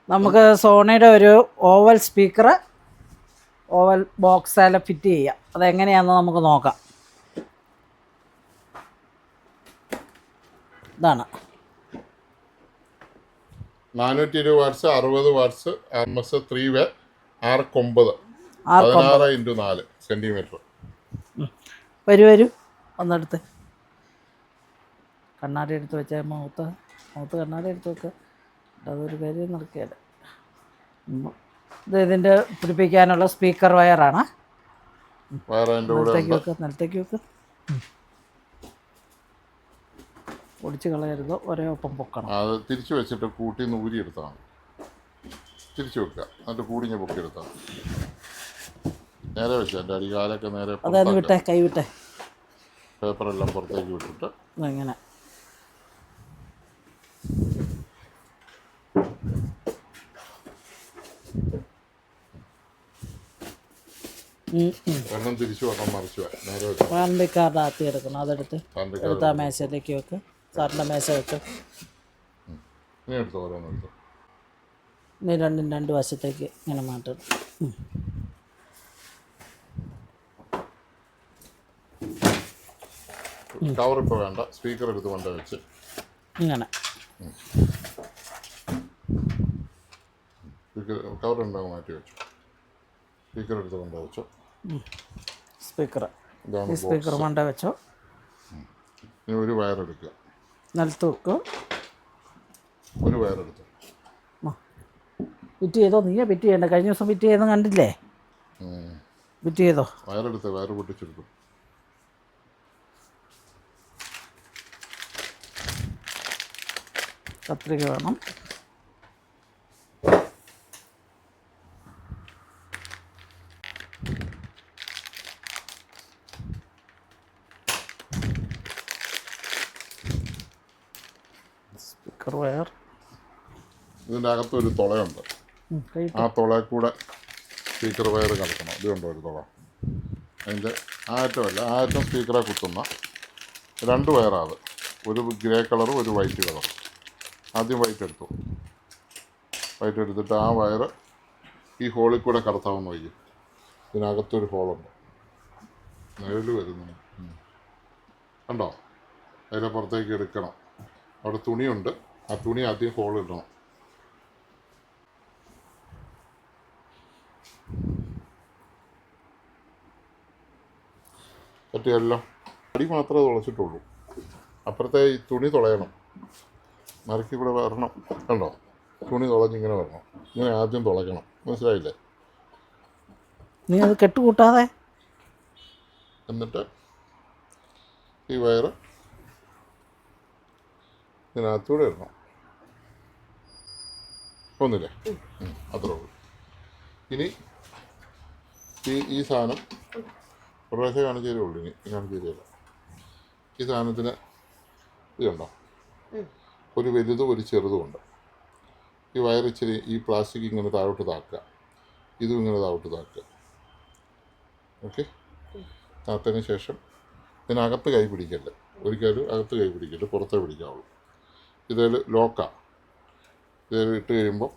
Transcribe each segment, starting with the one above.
നമുക്ക് സോണിയുടെ ഒരു oval speaker oval ബോക്സിൽ ഫിറ്റ് ചെയ്യാം. അതെങ്ങനെയാണെന്ന് നമുക്ക് നോക്കാം. ഇതാണ് 420 വാട്ട്സ് 60 വാട്ട്സ് RMS 3 വേ 6.9 16x4 സെന്റിമീറ്റർ. വരൂ ഒന്നെടുത്ത് കണ്ണാടി എടുത്ത് വെച്ചാൽ മുഖത്ത് കണ്ണാടി എടുത്ത് വെക്കുക. അതൊരു കാര്യം നടക്കുകയല്ല. ഇത് ഇതിൻ്റെ പിടിപ്പിക്കാനുള്ള സ്പീക്കർ വയറാണ്. നിലത്തേക്ക് വെക്ക്. ഒടിച്ച് കളയരുത്, ഒരേ ഒപ്പം പൊക്കണം. അത് തിരിച്ചു വെച്ചിട്ട് കൂട്ടി ഊരി എടുത്താണ്. തിരിച്ചു വെക്കുക, എന്നിട്ട് കൂടിഞ്ഞ് പൊക്കിയെടുത്താണ്. നേരെ വെച്ച് എൻ്റെ അടികാലൊക്കെ നേരെ അതായത് വിട്ടേ, കൈ വിട്ടേ, പേപ്പറെല്ലാം പുറത്തേക്ക് വിട്ടിട്ട് ഇങ്ങനെ വെള്ളം തിരിച്ചു വെള്ളം മറിച്ചു നേരെ വാറണ്ടി കാർഡ് ആത്തി എടുക്കണം. അതെടുത്ത് എടുത്ത് ആ മേശയിലേക്ക് വെക്ക്. സാറിൻ്റെ മേശ വെക്ക്. ഇനി എടുത്തോ, ഓരോന്നെടുത്തോ. ഇനി രണ്ട് വശത്തേക്ക് ഇങ്ങനെ മാറ്റണം. കവർ ഇപ്പോൾ വേണ്ട, സ്പീക്കർ എടുത്ത് കൊണ്ട വെച്ച് ഇങ്ങനെ കവർ ഉണ്ടാകും മാറ്റി വെച്ചു. സ്പീക്കർ എടുത്ത് കൊണ്ട വെച്ചോ. സ്പീക്കർ മണ്ട വെച്ചോ. ഇനി ഒരു വയറെടുക്കുക, നിലത്ത് വെക്കുക. ഒരു വയറെടുത്തു. ഫിറ്റ് ചെയ്തോ? നീ ഫിറ്റ് ചെയ്യണ്ട, കഴിഞ്ഞ ദിവസം ഫിറ്റ് ചെയ്യുന്ന കണ്ടില്ലേ? ഫിറ്റ് ചെയ്തോ? വയറെടുത്ത് വയറ് പൊട്ടിച്ചെടുക്കും. കത്രിക വേണം. Speaker wire. ഇതിൻ്റെ അകത്തൊരു തുളയുണ്ട്. ആ തുളയിൽ കൂടെ സ്പീക്കർ വയർ കടക്കണം. ഇതുണ്ടോ ഒരു തുള? അതിൻ്റെ ആറ്റം സ്പീക്കറെ കുത്തുന്ന 2 വയറാണ്. ഒരു ഗ്രേ കളറും ഒരു വൈറ്റ് കളറും. ആദ്യം വൈറ്റ് എടുത്തു. വൈറ്റ് എടുത്തിട്ട് ആ വയർ ഈ ഹോളിൽ കൂടെ കടത്താമെന്ന് വയ്യ. ഇതിനകത്തൊരു ഹോളുണ്ട്, നിഴൽ വരുന്നു കണ്ടോ? അതിൻ്റെ പുറത്തേക്ക് എടുക്കണം. അവിടെ തുണിയുണ്ട്, ആ തുണി ആദ്യം ഹോൾ ഇടണം. പറ്റിയല്ലോ. അടി മാത്രമേ തുളച്ചിട്ടുള്ളൂ. അപ്പുറത്തെ ഈ തുണി തുളയണം. മരയ്ക്ക് ഇവിടെ വരണം. കണ്ടോ? തുണി തുളഞ്ഞിങ്ങനെ വരണം. ഇങ്ങനെ ആദ്യം തുളയ്ക്കണം. മനസ്സിലായില്ലേ? നീ അത് കെട്ടുകൂട്ടാതെ എന്നിട്ട് ഈ വയറ് ഇതിനകത്തൂടെ ഇടണം. ഒന്നില്ലേ? അത്രേ ഉള്ളൂ. ഇനി ഈ സാധനം ഒരു പ്രാവശ്യം കാണിച്ചു തരുള്ളൂ. ഇനി കാണിച്ചു തരില്ല. ഈ സാധനത്തിന് ഇതുണ്ടോ? ഒരു വലുതും ഒരു ചെറുതുമുണ്ട്. ഈ വയർ ഇച്ചിരി ഈ പ്ലാസ്റ്റിക് ഇങ്ങനെ താഴോട്ട് താക്കുക, ഇതും ഇങ്ങനെ താഴോട്ട് താക്കുക. ഓക്കെ, താത്തതിന് ശേഷം ഇതിനകത്ത് കൈ പിടിക്കല്ലേ. ഒരിക്കലും അകത്ത് കൈ പിടിക്കല്ലേ, പുറത്തേ പിടിക്കാവുള്ളൂ. ഇതിൽ ലോക്കാണ്. ഇതിൽ ഇട്ട് കഴിയുമ്പോൾ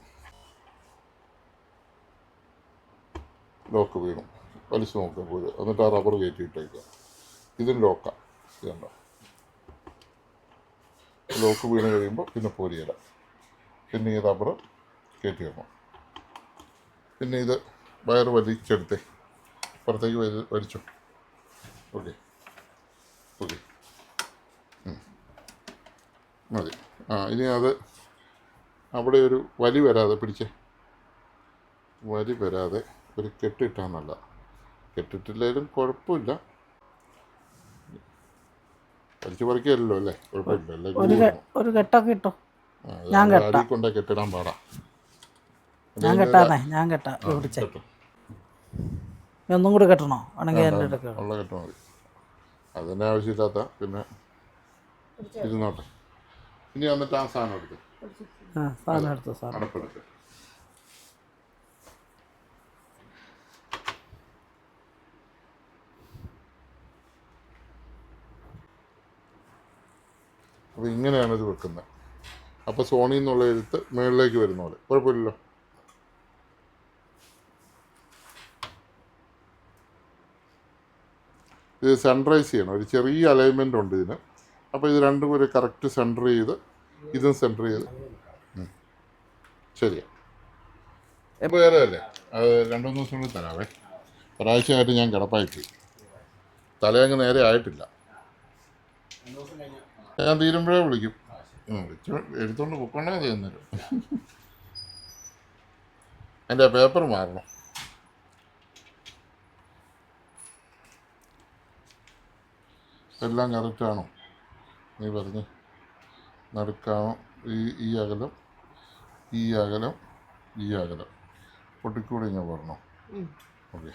ലോക്ക് വീണു. വലിച്ചു നോക്കുക പോലും. എന്നിട്ട് ആ റബ്ബർ കയറ്റി ഇട്ടേക്കുക. ഇതും ലോക്കാണ്. ഇതുണ്ടോ? ലോക്ക് വീണ് കഴിയുമ്പോൾ പിന്നെ പോരിയില. പിന്നെ ഈ റബ്ബർ കയറ്റി വെക്കണം. പിന്നെ ഇത് വയറ് വലിച്ചെടുത്തേ പുറത്തേക്ക് വലിച്ചു. ഓക്കെ ഓക്കെ, മതി. ഇനി അത് അവിടെ ഒരു വലി വരാതെ പിടിച്ചേ. വലി വരാതെ ഒരു കെട്ടിട്ടാൽ നല്ല. കെട്ടിട്ടില്ലെങ്കിലും കുഴപ്പമില്ല. വലിച്ചു പറിക്കല്ലോ അല്ലേ? കുഴപ്പമില്ല. ഒരു കെട്ടൊക്കെ ഇട്ടോ. അടി കൊണ്ടേ കെട്ടിടാൻ പാടാ. ഞാൻ കെട്ടാം. ഒന്നും കൂടി കെട്ടണോ? ആണെങ്കിൽ ഉള്ള കെട്ട് മതി. അതിൻ്റെ ആവശ്യമില്ലാത്ത പിന്നെ ഇരുന്നോട്ടെ. ഇനി വന്നിട്ട് ആ സാധനം എടുത്ത് അടപ്പെടുത്ത്. അപ്പോൾ ഇങ്ങനെയാണ് ഇത് വെക്കുന്നത്. അപ്പോൾ സോണി എന്നുള്ള എഴുത്ത് മുകളിലേക്ക് വരുന്ന പോലെ. കുഴപ്പമില്ലല്ലോ. ഇത് സെൻട്രൈസ് ചെയ്യണം. ഒരു ചെറിയ അലൈൻമെൻ്റ് ഉണ്ട് ഇതിന്. അപ്പോൾ ഇത് രണ്ടും ഒരു കറക്റ്റ് സെൻറ്റർ ചെയ്ത് ഇതും സെൻറ്റർ ചെയ്ത് ശരിയാ. ഇപ്പോൾ വേറെ അല്ലേ, അത് 2-3 ദിവസം കൊണ്ട് തരാവേ. ഒരാഴ്ചയായിട്ട് ഞാൻ കിടപ്പായിപ്പോയി, തലയങ്ങ് നേരെ ആയിട്ടില്ല. ഞാൻ തീരുമ്പോഴേ വിളിക്കും. എടുത്തോണ്ട് പൊക്കോണ്ടേ ചെയ്യുന്നൊരു എൻ്റെ പേപ്പർ മാറണം. എല്ലാം കറക്റ്റാണോ നീ പറഞ്ഞ്? നടുക്കാണോ? ഈ അകലം, ഈ അകലം, ഈ അകലം പൊട്ടിക്കൂടി ഞാൻ പറഞ്ഞോ? ഓക്കെ,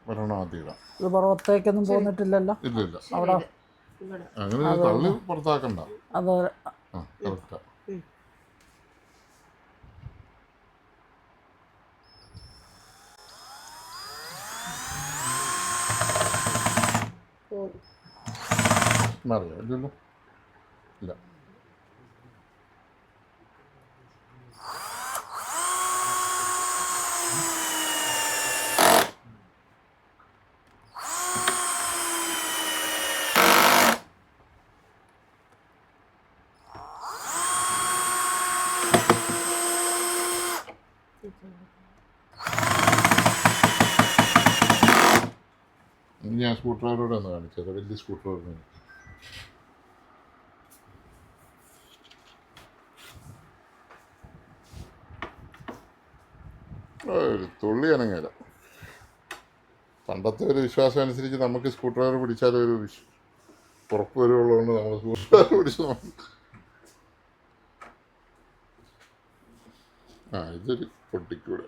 വരണം ആദ്യം ഇടാം. ഇത് പുറത്തേക്കൊന്നും പോന്നിട്ടില്ലല്ലോ? ഇല്ല അവിടെ അങ്ങനെ തള്ളി പുറത്താക്കണ്ട. അത് ആ കറക്റ്റാ. മാറിയോ? ഇല്ലല്ലോ. ഇല്ല. ഞാൻ സ്ക്രൂ ഡ്രൈവറോടെ ഒന്ന് കാണിച്ചത്, വലിയ സ്ക്രൂ ഡ്രൈവറിന്. ഒരു തുള്ളി അനങ്ങല. പണ്ടത്തെ ഒരു വിശ്വാസം അനുസരിച്ച് നമുക്ക് സ്ക്രൂ ഡ്രൈവർ പിടിച്ചാലും ഒരു ഉറപ്പ് വരുള്ളതുകൊണ്ട് നമ്മൾ സ്ക്രൂ ഡ്രൈവർ പിടിച്ചു. ആ ഇതൊരു പൊട്ടിക്കൂടെ.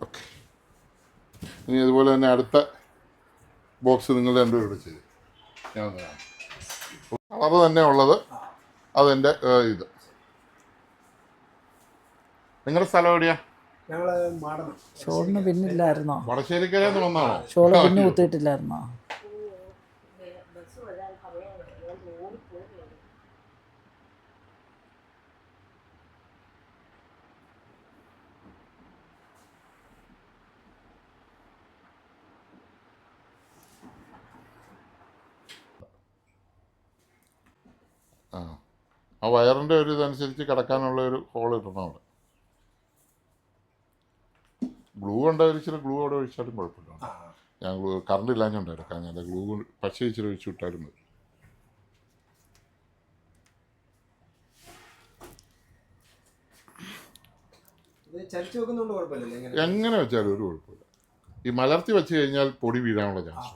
ഓക്കെ, ഇനി അതുപോലെ തന്നെ അടുത്ത ബോക്സ് നിങ്ങൾ രണ്ടുപേരും ഇവിടെ ചെയ്തു. ഞാൻ കളർ തന്നെ ഉള്ളത് അതെൻ്റെ ഇത്. നിങ്ങളുടെ സ്ഥലം എവിടെയാ? ഷോളിന് പിന്നില്ലായിരുന്നോ? വടശ്ശേരിക്കരന്ന് വന്നാണോ? ഷോള് പിന്നെ കുത്തിയിട്ടില്ലായിരുന്നോ? ആ വയറിൻ്റെ ഒരു ഇതനുസരിച്ച് കിടക്കാനുള്ള ഒരു ഹോൾ ഇടണം അവിടെ. ഗ്ലൂ ഉണ്ടായാലും ഇച്ചിരി ഗ്ലൂ അവിടെ ഒഴിച്ചാലും കുഴപ്പമില്ല. ഞാൻ കറണ്ട് ഇല്ലാഞ്ഞുണ്ട് എടുക്കാൻ. ഞാൻ ഗ്ലൂ പശ ഇച്ചിരി ഒഴിച്ച് വിട്ടാലും മതി. എങ്ങനെ വെച്ചാലും ഒരു കുഴപ്പമില്ല. ഈ മലർത്തി വെച്ച് കഴിഞ്ഞാൽ പൊടി വീഴാനുള്ള ചാൻസ്.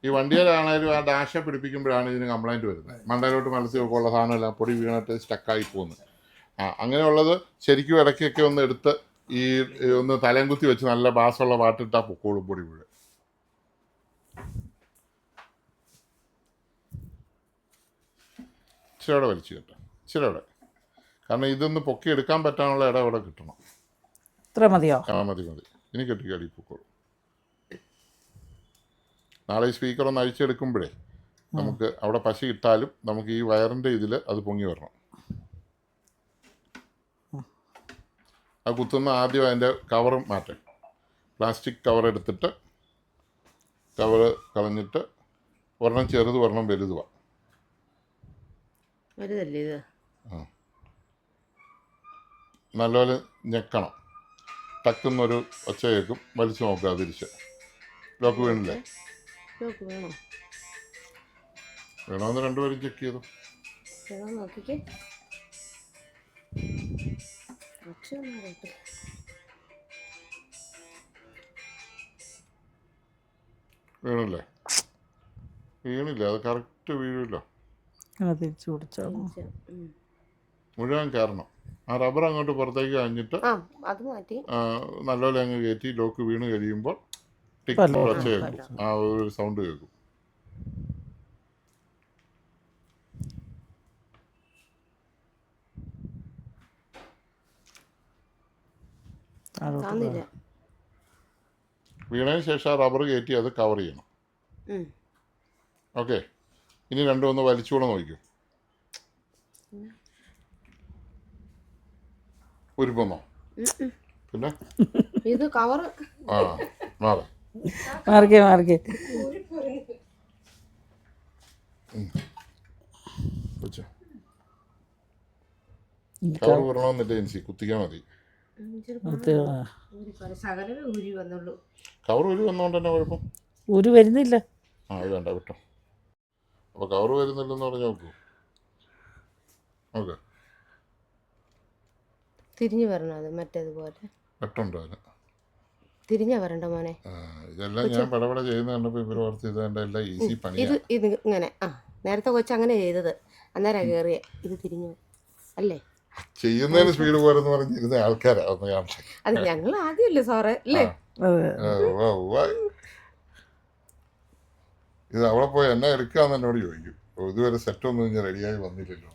ഈ വണ്ടിയിലാണേലും ആ ഡാഷ പിടിപ്പിക്കുമ്പോഴാണ് ഇതിന് കംപ്ലൈൻറ്റ് വരുന്നത്. മണ്ടയിലോട്ട് മലർത്തി വെക്കുള്ള സാധനമെല്ലാം പൊടി വീണിട്ട് സ്റ്റക്കായി പോകുന്നത്. അങ്ങനെയുള്ളത് ശരിക്കും ഇടയ്ക്കൊക്കെ ഒന്ന് എടുത്ത് ഈ ഒന്ന് തലയും കുത്തി വെച്ച് നല്ല ബാസുള്ള പാട്ടിട്ടാൽ പൊക്കോളും പൊടി വീഴ്. ഇച്ചിരി വലിച്ചു കിട്ടാം, ഇച്ചിരി. കാരണം ഇതൊന്ന് പൊക്കി എടുക്കാൻ പറ്റാനുള്ള ഇടം അവിടെ കിട്ടണം. ഇത്ര മതിയോ? ആ മതി. ഇനി കെട്ടിക്കാടി പൊക്കോളും. നാളെ ഈ സ്പീക്കർ ഒന്ന് അഴിച്ചെടുക്കുമ്പോഴേ നമുക്ക് അവിടെ പശ ഇട്ടാലും നമുക്ക് ഈ വയറിൻ്റെ ഇതിൽ അത് പൊങ്ങി വരണം. ആ കുത്തുന്ന ആദ്യം അതിൻ്റെ കവർ മാറ്റാം. പ്ലാസ്റ്റിക് കവർ എടുത്തിട്ട് കവർ കളഞ്ഞിട്ട് ഒരെണ്ണം ചെറുത് ഒരെണ്ണം വലുതുമാണ്. നല്ലപോലെ ഞെക്കണം. ടക്കുന്നൊരു ഒച്ച കേൾക്കും. വലിച്ചു നോക്കുക തിരിച്ച്. ലോക്ക് വീണില്ലേ? വേണമെന്ന് രണ്ടുപേരും ചെക്ക് ചെയ്തു. വീണില്ലേ? വീണില്ല. അത് കറക്റ്റ് വീഴില്ല. തിരിച്ചു പിടിച്ചാൽ മുഴുവൻ കയറണം. ആ റബ്ബർ അങ്ങോട്ട് പുറത്തേക്ക് കഴിഞ്ഞിട്ട് നല്ലപോലെ അങ്ങ് കയറ്റി ലോക്ക് വീണ് കഴിയുമ്പോൾ ടിക്ക് ഒച്ച കേൾക്കും. ആ ഒരു സൗണ്ട് കേൾക്കും. വീണതിന് ശേഷം ആ റബ്ബർ കയറ്റി അത് കവർ ചെയ്യണം. ഓക്കെ. ഇനി രണ്ടും ഒന്ന് വലിച്ചുകൂടെ നോക്കൂ. ഉരുപ്പൊന്നോ? പിന്നെ ഇത് കവർ ആ മാറി മാറിക്കേ വെച്ചോ. കവർ വരണമെന്നില്ല എനിക്ക്, കുത്തിക്കാൻ മതി. ശകലമേ ഊരി വന്നുള്ളൂ. കവർ ഒരു വന്നോണ്ട് തന്നെ കുഴപ്പം. ഒരു വരുന്നില്ല. ആ അത് വേണ്ട വിട്ടോ. അപ്പോൾ കവർ വരുന്നില്ലെന്ന് പറഞ്ഞ് നോക്കൂ. ഓക്കെ, തിരിഞ്ഞു വരണം. അത് മറ്റേതുപോലെ വെട്ടുണ്ടോ അതിന്? തിരിഞ്ഞ വരണ്ട മോനെ. ഇതെല്ലാം ഞാൻ പടപട ചെയ്യുന്ന കണ്ടപ്പോൾ ഇവർ ഓർത്ത് ഇത് എൻ്റെ എല്ലാം ഈസി ഇത് പണിയാണ്. ഇത് ഇങ്ങനെ നേരത്തെ കൊച്ചു അങ്ങനെ ചെയ്തത്. അന്നേരം കയറിയ ഇത് തിരിഞ്ഞു അല്ലേ? ചെയ്യുന്നതിന് സ്പീഡ് പോരെന്ന് പറഞ്ഞിരുന്ന ആൾക്കാരാ ഒന്ന് കാണിച്ചു. അത് ഞങ്ങൾ ആദ്യമല്ലേ സാറേ അല്ലേ? ഇത് അവിടെ പോയി എന്നെ എടുക്കാന്ന് എന്നോട് ചോദിക്കും. ഇതുവരെ സെറ്റൊന്നും ഞാൻ റെഡിയായി വന്നില്ലല്ലോ.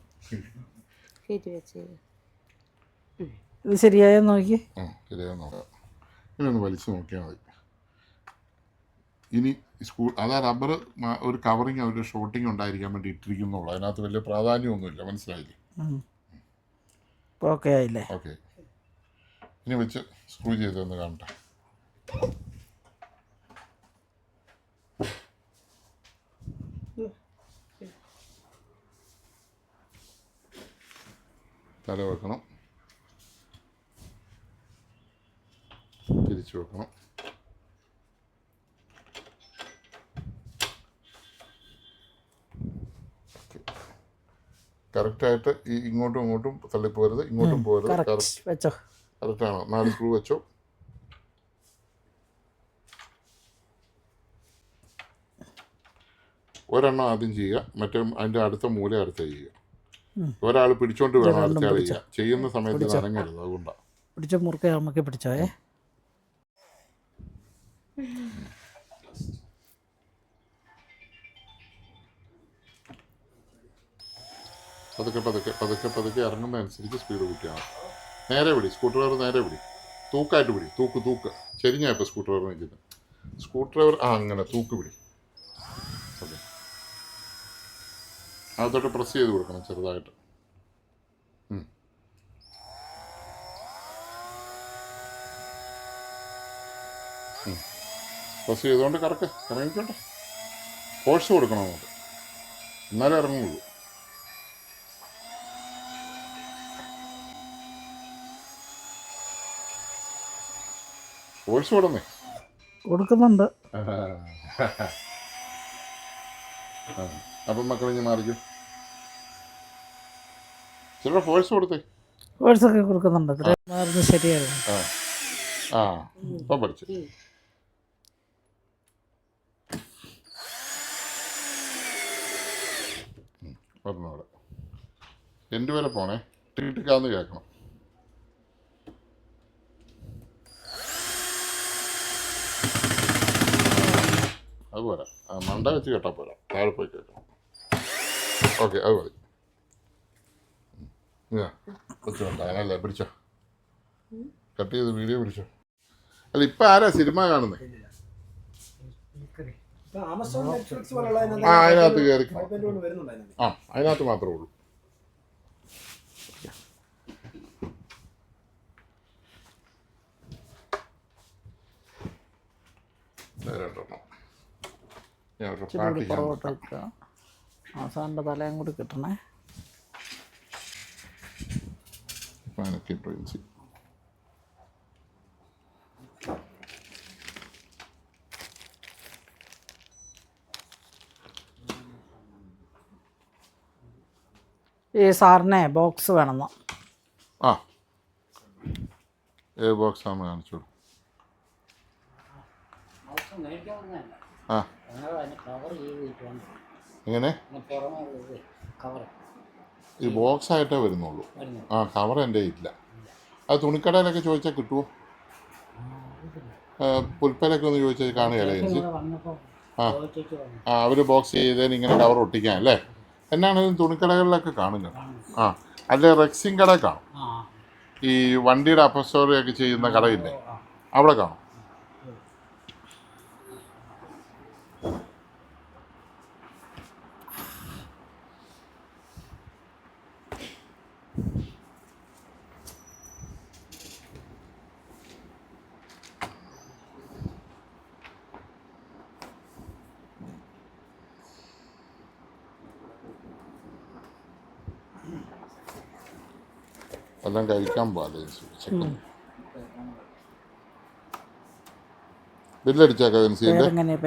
കയറ്റി വെച്ച് ഇത് ശരിയായോ നോക്കി. ശരിയാ നോക്കാം. ഇനി ഒന്ന് വലിച്ചു നോക്കിയാൽ മതി. ഇനി അതാ റബ്ബർ ഒരു കവറിങ് ഒരു ഷോട്ടിങ് ഉണ്ടായിരിക്കാൻ വേണ്ടി ഇട്ടിരിക്കുന്നുള്ളൂ. അതിനകത്ത് വലിയ പ്രാധാന്യമൊന്നുമില്ല. മനസ്സിലായില്ലേ? ഓക്കെ ആയില്ലേ? ഓക്കെ, ഇനി വെച്ച് സ്ക്രൂ ചെയ്തൊന്ന് കാണട്ടെ. തല വെക്കണം, തിരിച്ചു വെക്കണം. കറക്റ്റായിട്ട് ഈ ഇങ്ങോട്ടും ഇങ്ങോട്ടും തള്ളിപ്പോരുത്, ഇങ്ങോട്ടും പോരുത്. വെച്ചോ. കറക്റ്റാണോ? 4 സ്ക്രൂ വെച്ചോ. ഒരെണ്ണം ആദ്യം ചെയ്യുക, മറ്റേ അതിൻ്റെ അടുത്ത മൂല അടുത്ത ചെയ്യുക. ഒരാൾ പിടിച്ചോണ്ട് വേണം അടുത്ത ആൾ ചെയ്യുക. ചെയ്യുന്ന സമയത്ത് ഇത് അനങ്ങരുത്, അതുകൊണ്ടാണ്. പിടിച്ചോ, മുറുക്കെ നമുക്ക് പിടിച്ചോയേ. പതുക്കെ പതുക്കെ പതുക്കെ പതുക്കെ ഇറങ്ങുന്നതനുസരിച്ച് സ്പീഡ് കൂട്ടിയാണ്. നേരെ പിടി, സ്കൂട്ടർ ഡ്രൈവർ നേരെ പിടി, തൂക്കായിട്ട് പിടി. തൂക്ക് ചെരിഞ്ഞാ ഇപ്പോൾ സ്കൂട്ടർ ഡ്രൈവർ നിൽക്കുന്നത്. സ്കൂട്ടർ ഡ്രൈവർ അങ്ങനെ തൂക്ക് പിടി. ഓക്കെ, അകത്തോട്ട് പ്രസ് ചെയ്ത് കൊടുക്കണം ചെറുതായിട്ട്. പ്രസ് ചെയ്തുകൊണ്ട് ഇറങ്ങിക്കോട്ടെ. ഫോഴ്സ് കൊടുക്കണം നമുക്ക്, എന്നാലേ ഇറങ്ങുള്ളൂ. ഫോഴ്സ് കൊടുക്കുന്നുണ്ട്. അപ്പം മക്കളിഞ്ഞ് മാറിക്കും. ചില ഫോഴ്സ് കൊടുത്തേ. ഫോഴ്സൊക്കെ കൊടുക്കുന്നുണ്ട്. മാറുന്നത് ശരിയായിരുന്നു. ഇപ്പം പഠിച്ചു. പറഞ്ഞോടെ എൻ്റെ വരെ പോണേ. ടിക്കാന്ന് കേൾക്കണം. അത് പോരാ, മണ്ട വെച്ച് കേട്ടാൽ പോരാ, താഴെ പോയി കേൾക്കണം. ഓക്കെ, അത് മതി. അതിനല്ലേ പിടിച്ചോ, കട്ട് ചെയ്ത് വീഡിയോ പിടിച്ചോ. അല്ല, ഇപ്പം ആരാ സിനിമ കാണുന്നത്? അതിനകത്ത് കയറി. അതിനകത്ത് മാത്രമേ ഉള്ളൂ. അവസാൻ്റെ തലയും കൂടി കിട്ടണേ. ഈ സാറിനെ ബോക്സ് വേണമെന്നോ? ബോക്സ് ആണെന്ന് കാണിച്ചോളൂ. എങ്ങനെ? ഈ ബോക്സ് ആയിട്ടേ വരുന്നുള്ളൂ. കവർ എൻ്റെ ഇല്ല. അത് തുണിക്കടയിലൊക്കെ ചോദിച്ചാൽ കിട്ടുമോ? പുൽപ്പലൊക്കെ ഒന്ന് ചോദിച്ചാൽ കാണുകയല്ലേ ചേച്ചി? അവർ ബോക്സ് ചെയ്തതിന് ഇങ്ങനെ കവർ ഒട്ടിക്കാൻ അല്ലേ? എന്നാണെങ്കിലും തുണിക്കടകളിലൊക്കെ കാണുക. അല്ലെ റെക്സിൻ കട കാണും. ഈ വണ്ടിയുടെ അപ്പസ്റ്റോറിയൊക്കെ ചെയ്യുന്ന കടയില്ലേ, അവിടെ കാണും. എല്ലാം കഴിക്കാൻ പാടില്ല ചിക്കൻ. ബില്ലടിച്ചേക്കാം വിൻസിൻ്റെ. പേരെങ്ങനെയാ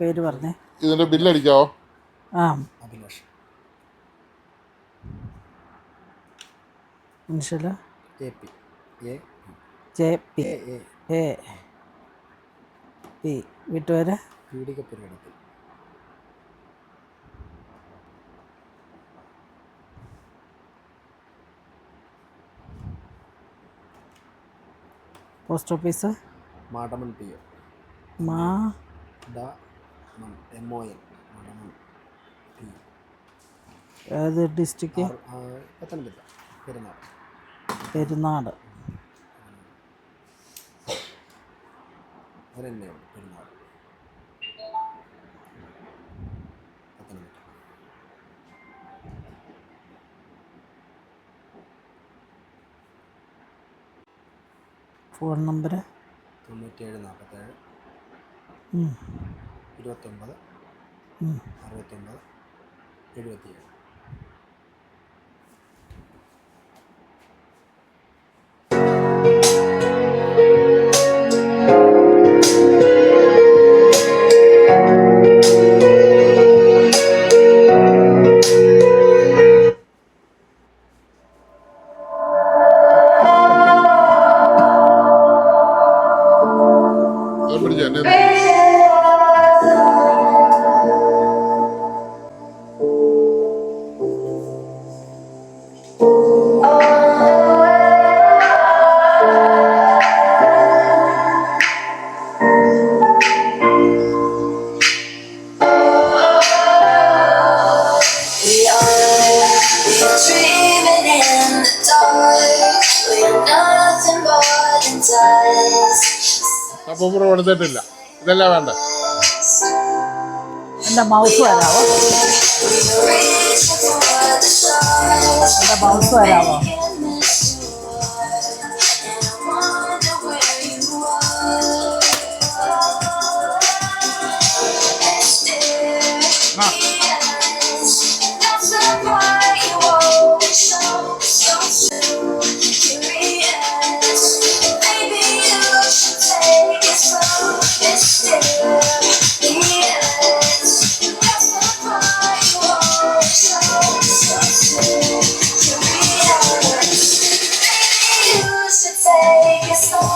പേര് പറഞ്ഞേ. ഇതിൻ്റെ ബില്ലടിക്കാവോ? ആ ഇൻഷല JP AP വീട്ടുപേര് post office Madamon PO MON Madamon PO ഏത് ഡിസ്ട്രിക്റ്റ്? പത്തനംതിട്ട പെരുന്നാൾ. പെരുന്നാട്. അവരെന്നെയാണ് പെരുന്നാൾ പത്തനംതിട്ട. Phone number 97 47 29 69 77. അത് പിടിച്ച് എന്നെ Dreaming in the dark, we're nothing more than dust. Subwoofer കൊടുത്തിട്ടില്ല. ഇതെല്ലാം വേണ്ട. എൻ്റെ മൗസ് വരാവോ? We're reaching for the stars. എൻ്റെ മൗസ് വരാവോ? Can miss you are, and I wonder where you are. And still, ആ yes, that's not why you won't show so soon. Curious, maybe you should take it slow. And still, yes, that's not why you won't show so soon. Curious, maybe you should take it slow.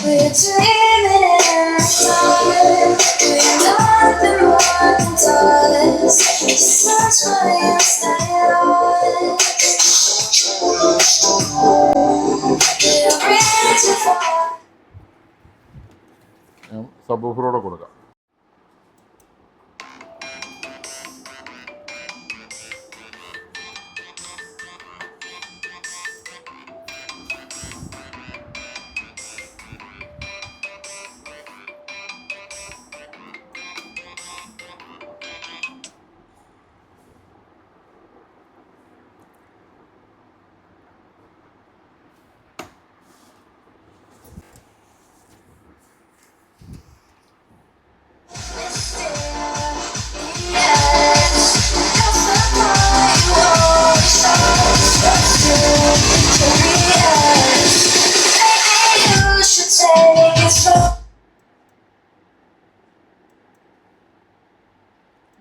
We're dreaming in the dark. We're nothing more than dust. Just watch while you stay on. We're reaching for. ഞാൻ സബ്ബൂഫറോടെ കൊടുക്കാം.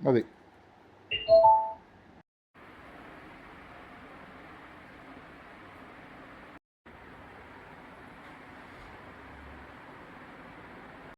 മതി.